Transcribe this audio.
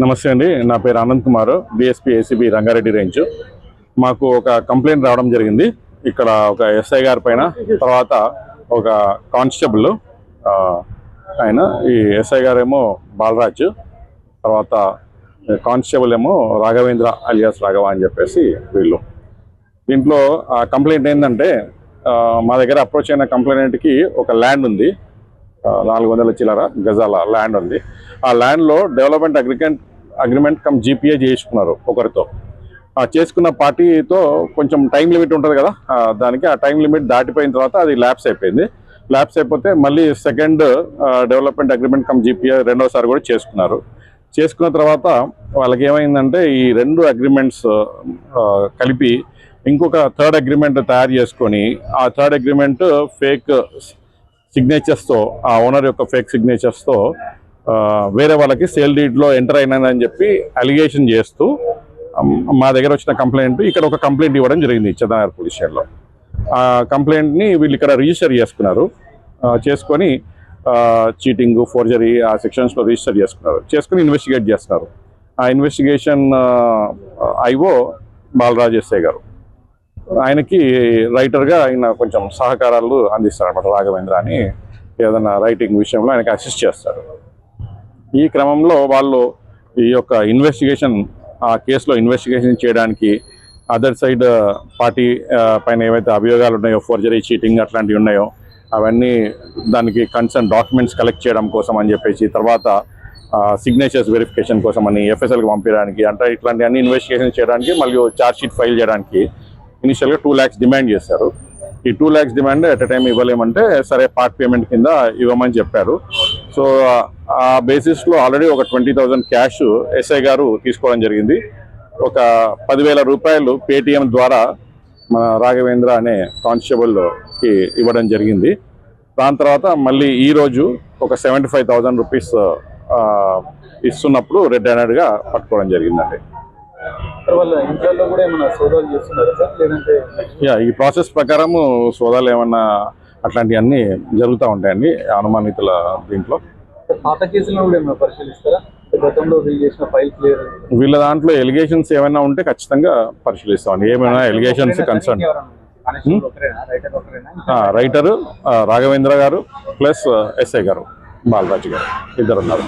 నమస్తే అండి, నా పేరు Anand Kumar, DSP ACB Rangareddy range. మాకు ఒక కంప్లైంట్ రావడం జరిగింది. ఇక్కడ ఒక ఎస్ఐ గారి పైన, తర్వాత ఒక కానిస్టేబుల్, ఆయన ఈ ఎస్ఐ గారేమో బాలరాజ్, తర్వాత కానిస్టేబుల్ ఏమో రాఘవేంద్ర అలియాస్ రాఘవ అని చెప్పేసి వీళ్ళు. దీంట్లో ఆ కంప్లైంట్ ఏంటంటే, మా దగ్గర అప్రోచ్ అయిన కంప్లైంట్కి ఒక ల్యాండ్ ఉంది, 400 చిల్లర గజాల ల్యాండ్ ఉంది. ఆ ల్యాండ్లో డెవలప్మెంట్ అగ్రిమెంట్ కమ్ జీపీఏ చేసుకున్నారు ఒకరితో. చేసుకున్న పార్టీతో కొంచెం టైం లిమిట్ ఉంటుంది కదా, దానికి ఆ టైం లిమిట్ దాటిపోయిన తర్వాత అది ల్యాప్స్ అయిపోయింది. ల్యాప్స్ అయిపోతే మళ్ళీ second development agreement come GPA రెండోసారి కూడా చేసుకున్నారు. చేసుకున్న తర్వాత వాళ్ళకి ఏమైందంటే, ఈ రెండు అగ్రిమెంట్స్ కలిపి ఇంకొక థర్డ్ అగ్రిమెంట్ తయారు చేసుకొని, ఆ థర్డ్ అగ్రిమెంట్ ఫేక్ సిగ్నేచర్స్తో, ఆ ఓనర్ యొక్క ఫేక్ సిగ్నేచర్స్తో వేరే వాళ్ళకి సేల్ డీడ్లో ఎంటర్ అయినదని చెప్పి అలిగేషన్ చేస్తూ మా దగ్గర వచ్చిన కంప్లైంట్, ఇక్కడ ఒక కంప్లైంట్ ఇవ్వడం జరిగింది చందానగర్ పోలీస్ స్టేషన్లో. ఆ కంప్లైంట్ని వీళ్ళు ఇక్కడ రిజిస్టర్ చేసుకున్నారు. చేసుకొని చీటింగ్, ఫోర్జరీ ఆ సెక్షన్స్లో రిజిస్టర్ చేసుకుని ఇన్వెస్టిగేట్ చేస్తున్నారు. ఆ ఇన్వెస్టిగేషన్ ఐఓ బాలరాజ్ ఎస్ఐ గారు, ఆయనకి రైటర్గా ఆయన కొంచెం సహకారాలు అందిస్తారన్నమాట. రాఘవేంద్ర అని ఏదైనా రైటింగ్ విషయంలో ఆయనకి అసిస్ట్ చేస్తారు. ఈ క్రమంలో వాళ్ళు ఈ యొక్క ఇన్వెస్టిగేషన్, ఆ కేసులో ఇన్వెస్టిగేషన్ చేయడానికి అదర్ సైడ్ పార్టీ పైన ఏవైతే అభియోగాలు ఉన్నాయో, ఫోర్జరీ, చీటింగ్ అట్లాంటివి ఉన్నాయో, అవన్నీ దానికి కన్సర్న్ డాక్యుమెంట్స్ కలెక్ట్ చేయడం కోసం అని చెప్పేసి, తర్వాత సిగ్నేచర్స్ వెరిఫికేషన్ కోసం అని ఎఫ్ఎస్ఎల్కి పంపించడానికి, అంటే ఇట్లాంటి అన్ని ఇన్వెస్టిగేషన్ చేయడానికి, మళ్ళీ ఛార్జ్ షీట్ ఫైల్ చేయడానికి ఇనిషియల్గా 2 lakhs డిమాండ్ చేశారు. ఈ 2 lakhs demand at a time ఇవ్వలేమంటే, సరే పార్ట్ పేమెంట్ కింద ఇవ్వమని చెప్పారు. సో ఆ బేసిస్లో ఆల్రెడీ ఒక 20,000 క్యాష్ ఎస్ఐ గారు తీసుకోవడం జరిగింది. ఒక 10,000 రూపాయలు పేటిఎం ద్వారా మన రాఘవేంద్ర అనే కానిస్టేబుల్కి ఇవ్వడం జరిగింది. దాని తర్వాత మళ్ళీ ఈరోజు ఒక 75,000 రూపీస్ ఇస్తున్నప్పుడు రెడ్ హ్యాండెడ్గా పట్టుకోవడం జరిగిందండి. ఈ ప్రాసెస్ ప్రకారము సోదాలు ఏమన్నా అట్లాంటివన్నీ జరుగుతూ ఉంటాయండి అనుమానితుల దీంట్లో. వీళ్ళ దాంట్లో ఎలిగేషన్స్ ఏమైనా ఉంటే ఖచ్చితంగా పరిశీలిస్తామండి. ఏమైనా ఎలిగేషన్స్ కన్సర్న్ రైటరు రాఘవేంద్ర గారు ప్లస్ ఎస్ఐ గారు బాలరాజు గారు, ఇద్దరు ఉన్నారు.